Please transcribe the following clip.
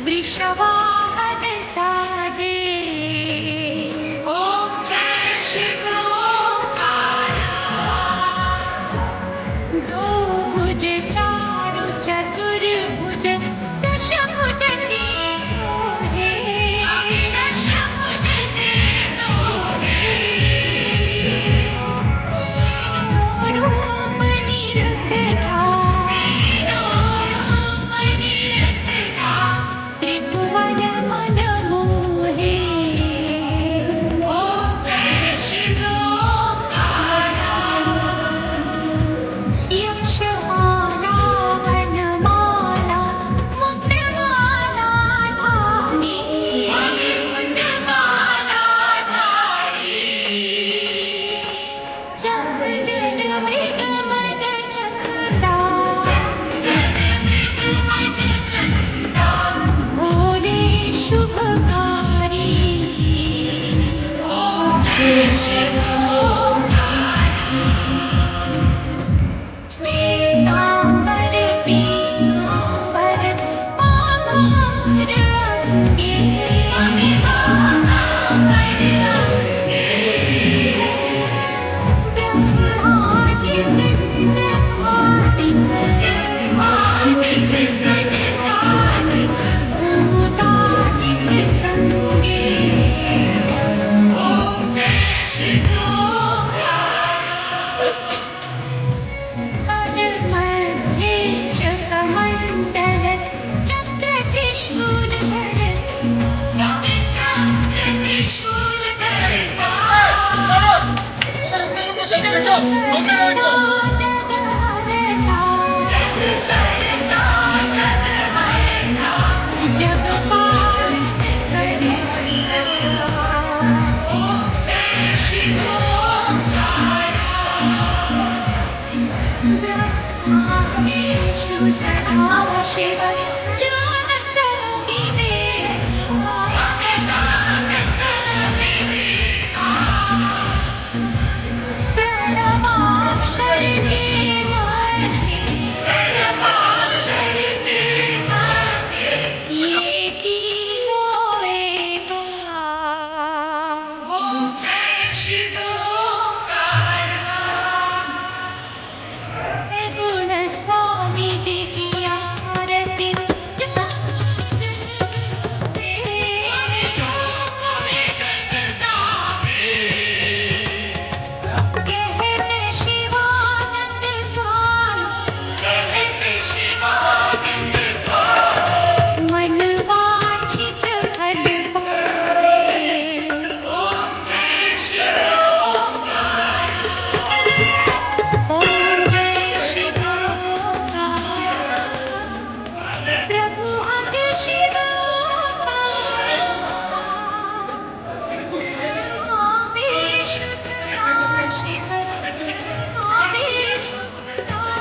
वृषवाहन साजे ओम जय शिव ओंकारा दो भुज चारु चतुर्भुज दशभुज सोहे दशभुज सोहे रूप निरखता त्रिभुवन मन मोहे ओम जय शिव ओंकारा यक्षमाला वनमाला मुंडमाला धारी मुंडमाला धारी चंदन मृगमद चंदा भोले शुभकारी ओम जय शिव श्वेतांबर पीतांबर पांगर अंगे ब्रह्मादि कृष्ण भूतादिक संगे ओम जय शिव करमध्ये शतमण्डल चक्र त्रिशूलधर त्रिशूलधर